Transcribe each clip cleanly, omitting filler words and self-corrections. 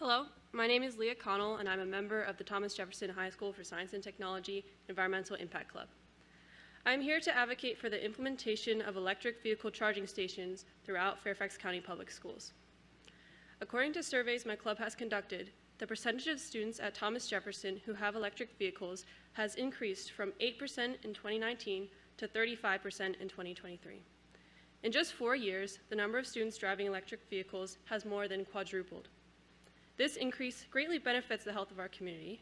Hello, my name is Leah Connell, and I'm a member of the Thomas Jefferson High School for Science and Technology Environmental Impact Club. I'm here to advocate for the implementation of electric vehicle charging stations throughout Fairfax County Public Schools. According to surveys my club has conducted, the percentage of students at Thomas Jefferson who have electric vehicles has increased from 8% in 2019 to 35% in 2023. In just 4 years, the number of students driving electric vehicles has more than quadrupled. This increase greatly benefits the health of our community.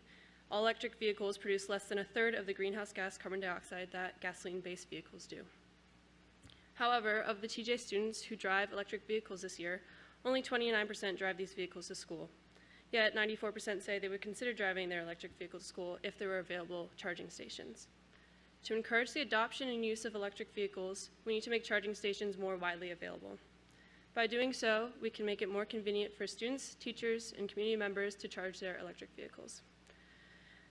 All electric vehicles produce less than a third of the greenhouse gas carbon dioxide that gasoline-based vehicles do. However, of the TJ students who drive electric vehicles this year, only 29% drive these vehicles to school. Yet 94% say they would consider driving their electric vehicle to school if there were available charging stations. To encourage the adoption and use of electric vehicles, we need to make charging stations more widely available. By doing so, we can make it more convenient for students, teachers, and community members to charge their electric vehicles.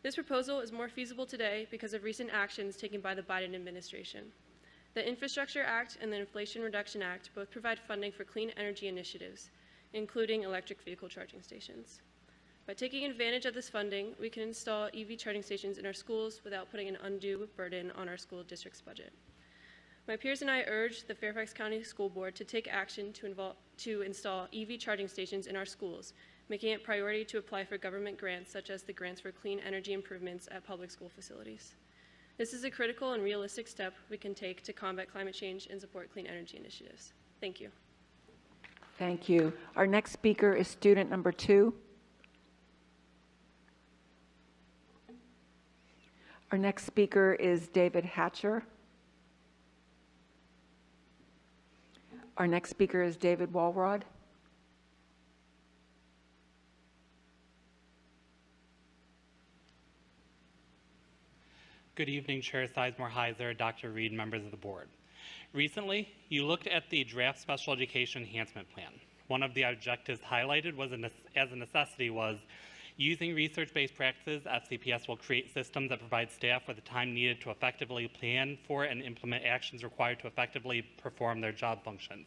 This proposal is more feasible today because of recent actions taken by the Biden administration. The Infrastructure Act and the Inflation Reduction Act both provide funding for clean energy initiatives, including electric vehicle charging stations. By taking advantage of this funding, we can install EV charging stations in our schools without putting an undue burden on our school district's budget. My peers and I urge the Fairfax County School Board to take action to install EV charging stations in our schools, making it a priority to apply for government grants such as the grants for clean energy improvements at public school facilities. This is a critical and realistic step we can take to combat climate change and support clean energy initiatives. Thank you. Thank you. Our next speaker is student number 2. Our next speaker is David Hatcher. Our next speaker is David Walrod. Good evening, Chair Sizemore Heiser, Dr. Reed, members of the board. Recently, you looked at the draft Special Education Enhancement Plan. One of the objectives highlighted was as a necessity was using research-based practices, FCPS will create systems that provide staff with the time needed to effectively plan for and implement actions required to effectively perform their job functions.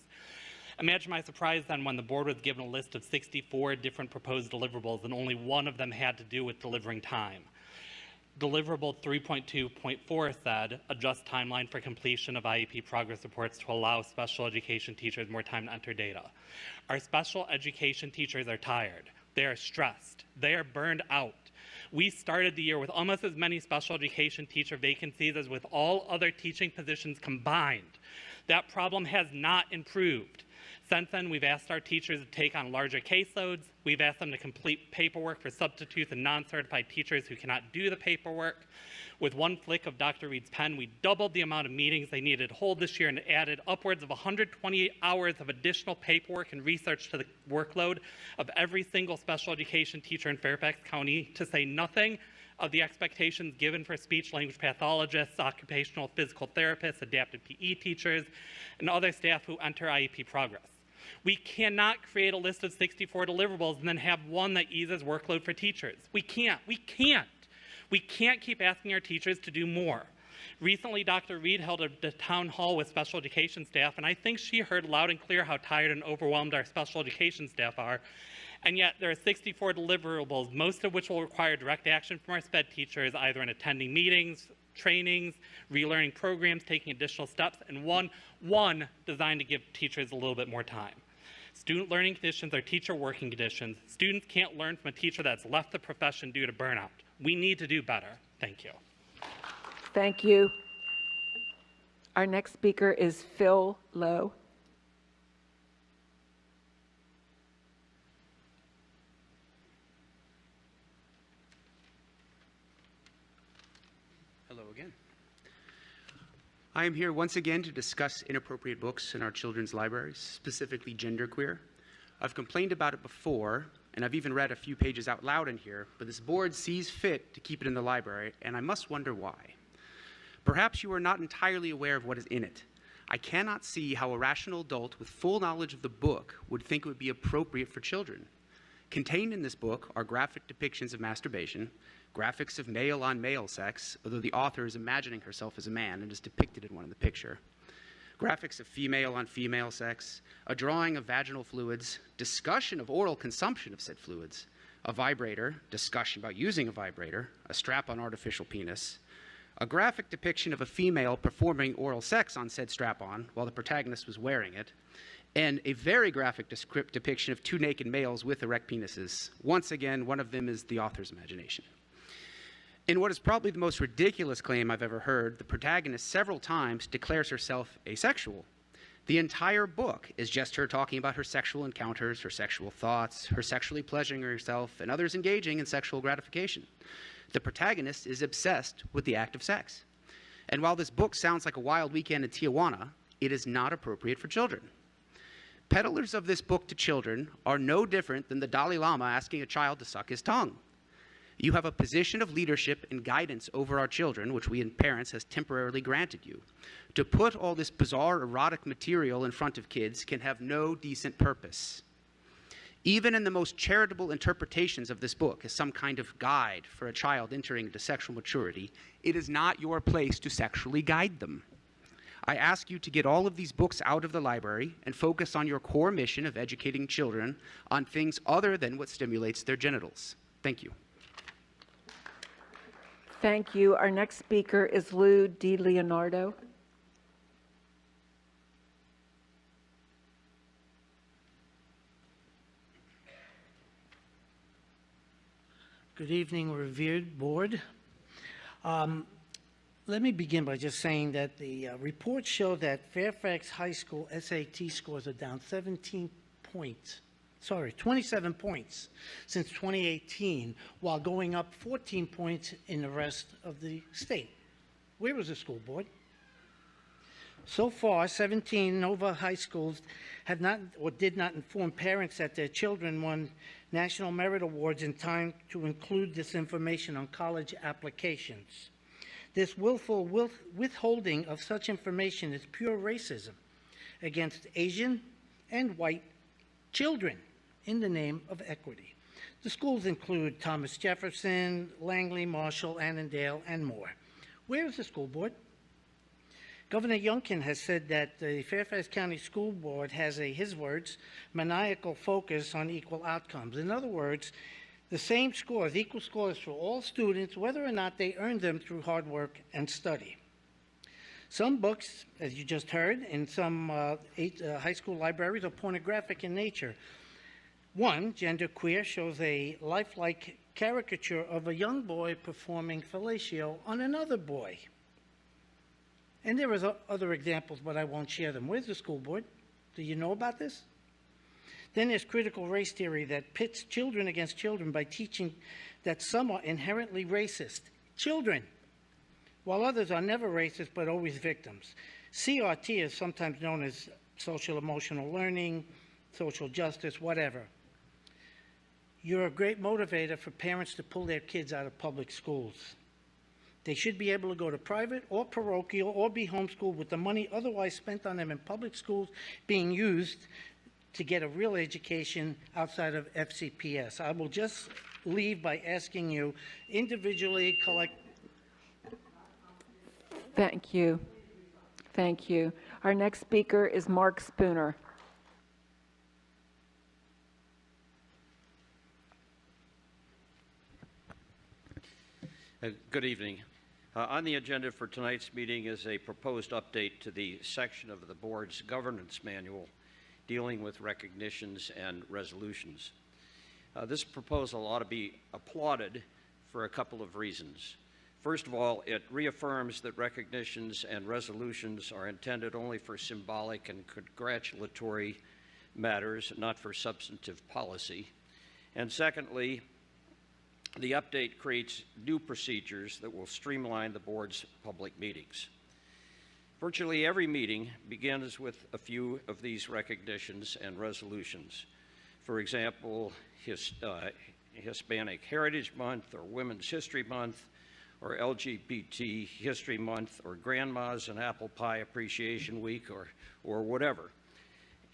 Imagine my surprise then when the board was given a list of 64 different proposed deliverables and only one of them had to do with delivering time. Deliverable 3.2.4 said, adjust timeline for completion of IEP progress reports to allow special education teachers more time to enter data. Our special education teachers are tired. They are stressed. They are burned out. We started the year with almost as many special education teacher vacancies as with all other teaching positions combined. That problem has not improved. Since then, we've asked our teachers to take on larger caseloads. We've asked them to complete paperwork for substitutes and non-certified teachers who cannot do the paperwork. With one flick of Dr. Reed's pen, we doubled the amount of meetings they needed to hold this year and added upwards of 128 hours of additional paperwork and research to the workload of every single special education teacher in Fairfax County, to say nothing of the expectations given for speech-language pathologists, occupational physical therapists, adapted PE teachers, and other staff who enter IEP progress. We cannot create a list of 64 deliverables and then have one that eases workload for teachers. We can't. We can't keep asking our teachers to do more. Recently, Dr. Reed held a town hall with special education staff, and I think she heard loud and clear how tired and overwhelmed our special education staff are. And yet there are 64 deliverables, most of which will require direct action from our SPED teachers, either in attending meetings, trainings, relearning programs, taking additional steps, and one designed to give teachers a little bit more time. Student learning conditions are teacher working conditions. Students can't learn from a teacher that's left the profession due to burnout. We need to do better. Thank you. Thank you. Our next speaker is Phil Lowe. Hello again. I am here once again to discuss inappropriate books in our children's libraries, specifically genderqueer. I've complained about it before, and I've even read a few pages out loud in here, but this board sees fit to keep it in the library, and I must wonder why. Perhaps you are not entirely aware of what is in it. I cannot see how a rational adult with full knowledge of the book would think it would be appropriate for children. Contained in this book are graphic depictions of masturbation, graphics of male-on-male sex, although the author is imagining herself as a man and is depicted in one in the picture, graphics of female on female sex, a drawing of vaginal fluids, discussion of oral consumption of said fluids, a vibrator, discussion about using a vibrator, a strap on artificial penis, a graphic depiction of a female performing oral sex on said strap-on while the protagonist was wearing it, and a very graphic depiction of two naked males with erect penises. Once again, one of them is the author's imagination. In what is probably the most ridiculous claim I've ever heard, the protagonist several times declares herself asexual. The entire book is just her talking about her sexual encounters, her sexual thoughts, her sexually pleasuring herself, and others engaging in sexual gratification. The protagonist is obsessed with the act of sex. And while this book sounds like a wild weekend in Tijuana, it is not appropriate for children. Peddlers of this book to children are no different than the Dalai Lama asking a child to suck his tongue. You have a position of leadership and guidance over our children, which we and parents has temporarily granted you. To put all this bizarre erotic material in front of kids can have no decent purpose. Even in the most charitable interpretations of this book as some kind of guide for a child entering into sexual maturity, it is not your place to sexually guide them. I ask you to get all of these books out of the library and focus on your core mission of educating children on things other than what stimulates their genitals. Thank you. Thank you. Our next speaker is Lou DiLeonardo. Good evening, revered board. Let me begin by just saying that the reports show that Fairfax High School SAT scores are down 27 points since 2018, while going up 14 points in the rest of the state. Where is the school board? So far, 17 Nova high schools have not or did not inform parents that their children won National Merit Awards in time to include this information on college applications. This willful withholding of such information is pure racism against Asian and white children in the name of equity. The schools include Thomas Jefferson, Langley, Marshall, Annandale, and more. Where is the school board? Governor Youngkin has said that the Fairfax County School Board has a, his words, maniacal focus on equal outcomes. In other words, the same scores, equal scores for all students, whether or not they earn them through hard work and study. Some books, as you just heard, in some high school libraries are pornographic in nature. One, Genderqueer, shows a lifelike caricature of a young boy performing fellatio on another boy. And there are other examples, but I won't share them. Where's the school board? Do you know about this? Then there's critical race theory that pits children against children by teaching that some are inherently racist. Children, while others are never racist but always victims. CRT is sometimes known as social emotional learning, social justice, whatever. You're a great motivator for parents to pull their kids out of public schools. They should be able to go to private or parochial or be homeschooled with the money otherwise spent on them in public schools being used to get a real education outside of FCPS. I will just leave by asking you individually collect. Thank you. Thank you. Our next speaker is Mark Spooner. Good evening. On the agenda for tonight's meeting is a proposed update to the section of the board's governance manual dealing with recognitions and resolutions. This proposal ought to be applauded for a couple of reasons. First of all, it reaffirms that recognitions and resolutions are intended only for symbolic and congratulatory matters, not for substantive policy. And secondly, the update creates new procedures that will streamline the board's public meetings. Virtually every meeting begins with a few of these recognitions and resolutions. For example, Hispanic Heritage Month, or Women's History Month, or LGBT History Month, or Grandma's and Apple Pie Appreciation Week, or whatever.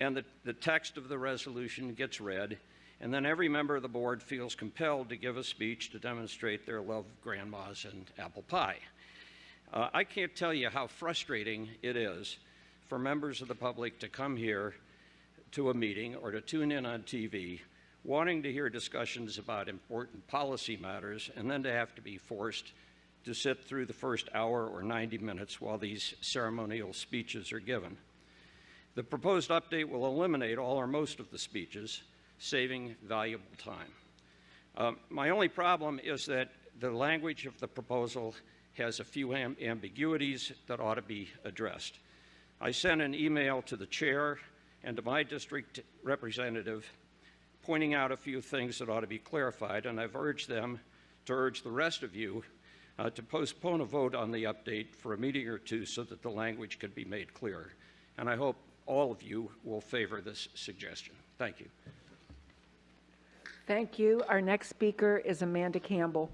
And the text of the resolution gets read, and then every member of the board feels compelled to give a speech to demonstrate their love of grandmas and apple pie. I can't tell you how frustrating it is for members of the public to come here to a meeting or to tune in on TV wanting to hear discussions about important policy matters and then to have to be forced to sit through the first hour or 90 minutes while these ceremonial speeches are given. The proposed update will eliminate all or most of the speeches, saving valuable time. My only problem is that the language of the proposal has a few ambiguities that ought to be addressed. I sent an email to the chair and to my district representative pointing out a few things that ought to be clarified, and I've urged them to urge the rest of you to postpone a vote on the update for a meeting or two so that the language could be made clear. And I hope all of you will favor this suggestion. Thank you. Thank you. Our next speaker is Amanda Campbell.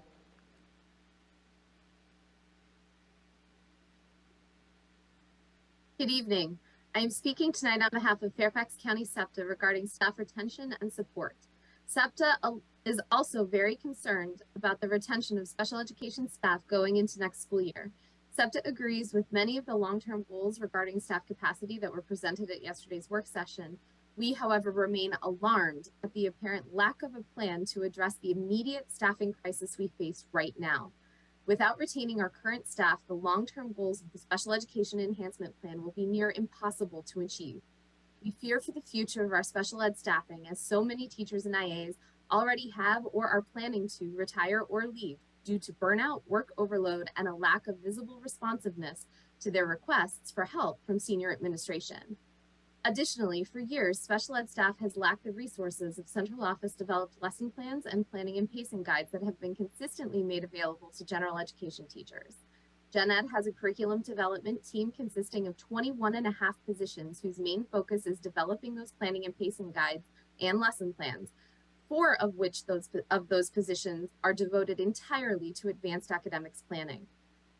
Good evening. I am speaking tonight on behalf of Fairfax County SEPTA regarding staff retention and support. SEPTA is also very concerned about the retention of special education staff going into next school year. SEPTA agrees with many of the long-term goals regarding staff capacity that were presented at yesterday's work session. We, however, remain alarmed at the apparent lack of a plan to address the immediate staffing crisis we face right now. Without retaining our current staff, the long-term goals of the Special Education Enhancement Plan will be near impossible to achieve. We fear for the future of our special ed staffing, as so many teachers and IAs already have or are planning to retire or leave due to burnout, work overload, and a lack of visible responsiveness to their requests for help from senior administration. Additionally, for years, special ed staff has lacked the resources of central office developed lesson plans and planning and pacing guides that have been consistently made available to general education teachers. Gen Ed has a curriculum development team consisting of 21.5 positions whose main focus is developing those planning and pacing guides and lesson plans, 4 of which those positions are devoted entirely to advanced academics planning.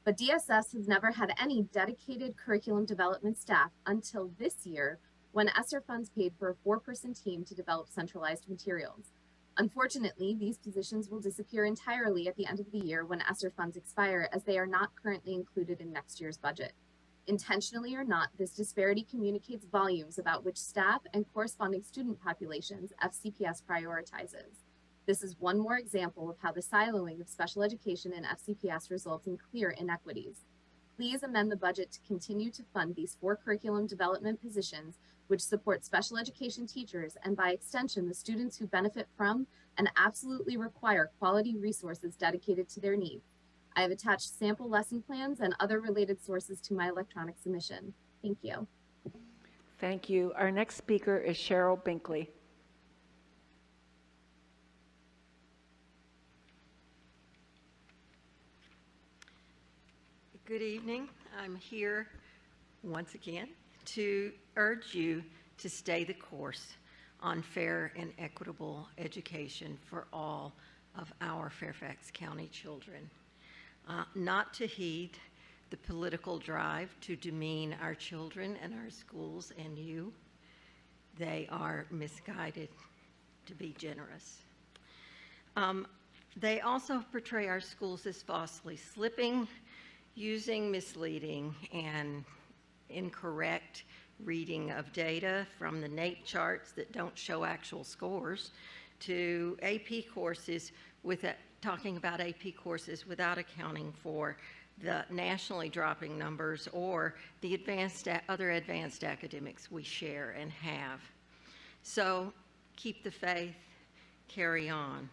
But DSS has never had any dedicated curriculum development staff until this year, when ESSER funds paid for a 4-person team to develop centralized materials. Unfortunately, these positions will disappear entirely at the end of the year when ESSER funds expire, as they are not currently included in next year's budget. Intentionally or not, this disparity communicates volumes about which staff and corresponding student populations FCPS prioritizes. This is one more example of how the siloing of special education and FCPS results in clear inequities. Please amend the budget to continue to fund these 4 curriculum development positions which support special education teachers and, by extension, the students who benefit from and absolutely require quality resources dedicated to their needs. I have attached sample lesson plans and other related sources to my electronic submission. Thank you. Thank you. Our next speaker is Cheryl Binkley. Good evening. I'm here once again to urge you to stay the course on fair and equitable education for all of our Fairfax County children. Not to heed the political drive to demean our children and our schools and you. They are misguided, to be generous. They also portray our schools as falsely slipping, using misleading and incorrect reading of data from the NAEP charts that don't show actual scores to AP courses talking about AP courses without accounting for the nationally dropping numbers or the other advanced academics we share and have. So keep the faith, carry on.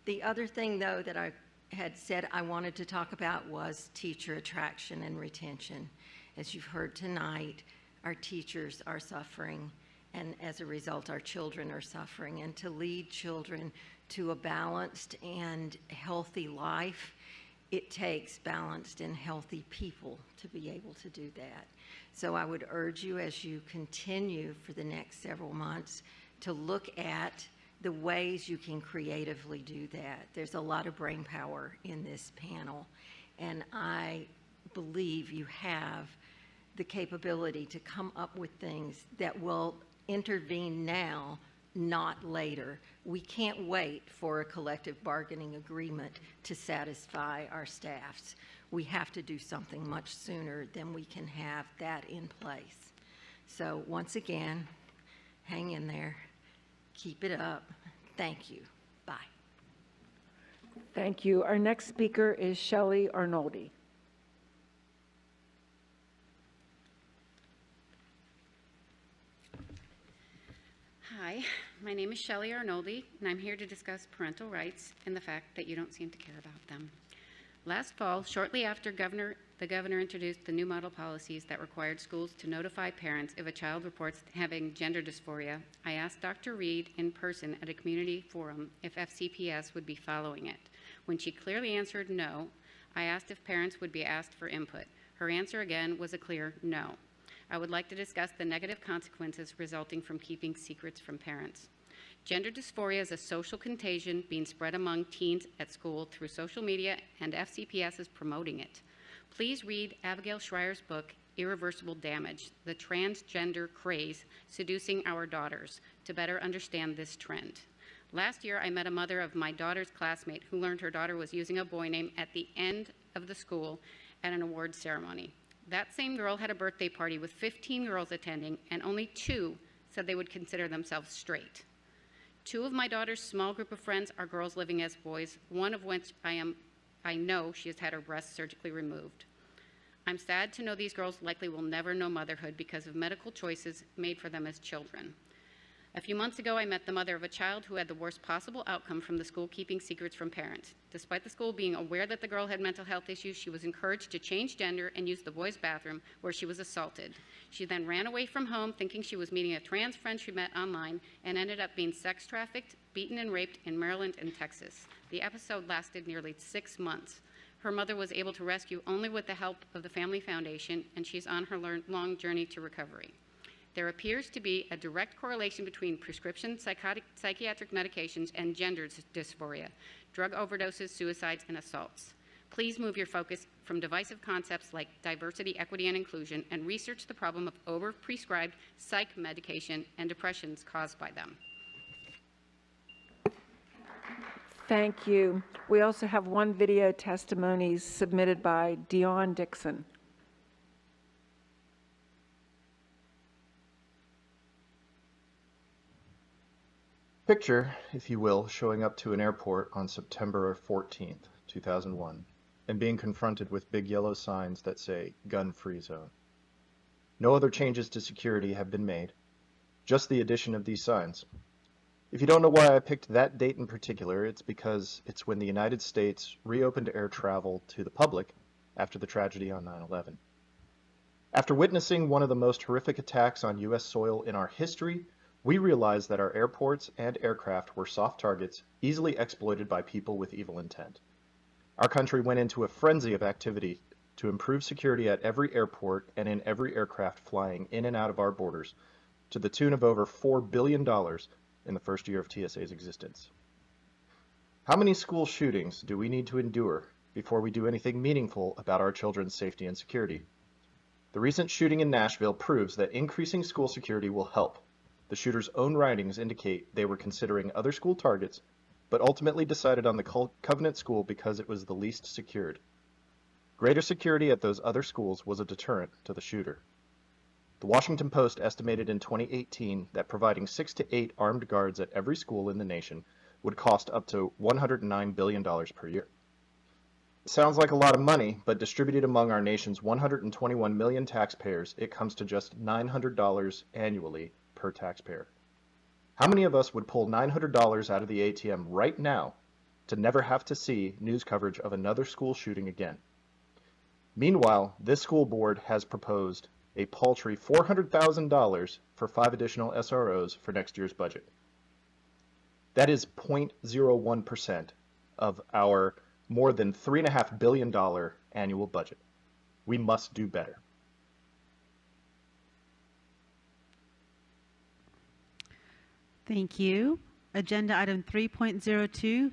The other thing, though, that I had said I wanted to talk about was teacher attraction and retention. As you've heard tonight, our teachers are suffering, and as a result, our children are suffering. And to lead children to a balanced and healthy life, it takes balanced and healthy people to be able to do that. So I would urge you, as you continue for the next several months, to look at the ways you can creatively do that. There's a lot of brain power in this panel, and I believe you have the capability to come up with things that will intervene now, not later. We can't wait for a collective bargaining agreement to satisfy our staffs. We have to do something much sooner than we can have that in place. So once again, hang in there, keep it up. Thank you. Bye. Thank you. Our next speaker is Shelley Arnoldi. Hi, my name is Shelley Arnoldi, and I'm here to discuss parental rights and the fact that you don't seem to care about them. Last fall, shortly after the governor introduced the new model policies that required schools to notify parents if a child reports having gender dysphoria, I asked Dr. Reed in person at a community forum if FCPS would be following it. When she clearly answered no, I asked if parents would be asked for input. Her answer again was a clear no. I would like to discuss the negative consequences resulting from keeping secrets from parents. Gender dysphoria is a social contagion being spread among teens at school through social media, and FCPS is promoting it. Please read Abigail Schreier's book, Irreversible Damage, The Transgender Craze Seducing Our Daughters, to better understand this trend. Last year, I met a mother of my daughter's classmate who learned her daughter was using a boy name at the end of the school at an award ceremony. That same girl had a birthday party with 15 girls attending, and only 2 said they would consider themselves straight. 2 of my daughter's small group of friends are girls living as boys, one of which I know she has had her breast surgically removed. I'm sad to know these girls likely will never know motherhood because of medical choices made for them as children. A few months ago, I met the mother of a child who had the worst possible outcome from the school keeping secrets from parents. Despite the school being aware that the girl had mental health issues, she was encouraged to change gender and use the boys' bathroom, where she was assaulted. She then ran away from home thinking she was meeting a trans friend she met online and ended up being sex trafficked, beaten and raped in Maryland and Texas. The episode lasted nearly 6 months. Her mother was able to rescue only with the help of the Family Foundation, and she's on her long journey to recovery. There appears to be a direct correlation between prescription psychiatric medications and gender dysphoria, drug overdoses, suicides, and assaults. Please move your focus from divisive concepts like diversity, equity, and inclusion, and research the problem of over-prescribed psych medication and depressions caused by them. Thank you. We also have one video testimony submitted by Dion Dixon. Picture, if you will, showing up to an airport on September 14th, 2001, and being confronted with big yellow signs that say gun-free zone. No other changes to security have been made, just the addition of these signs. If you don't know why I picked that date in particular, it's because it's when the United States reopened air travel to the public after the tragedy on 9/11. After witnessing one of the most horrific attacks on U.S. soil in our history, we realized that our airports and aircraft were soft targets easily exploited by people with evil intent. Our country went into a frenzy of activity to improve security at every airport and in every aircraft flying in and out of our borders, to the tune of over $4 billion in the first year of TSA's existence. How many school shootings do we need to endure before we do anything meaningful about our children's safety and security? The recent shooting in Nashville proves that increasing school security will help. The shooter's own writings indicate they were considering other school targets, but ultimately decided on the Covenant School because it was the least secured. Greater security at those other schools was a deterrent to the shooter. The Washington Post estimated in 2018 that providing 6 to 8 armed guards at every school in the nation would cost up to $109 billion per year. It sounds like a lot of money, but distributed among our nation's 121 million taxpayers, it comes to just $900 annually per taxpayer. How many of us would pull $900 out of the ATM right now to never have to see news coverage of another school shooting again? Meanwhile, this school board has proposed a paltry $400,000 for 5 additional SROs for next year's budget. That is 0.01% of our more than $3.5 billion annual budget. We must do better. Thank you. Agenda item 3.02,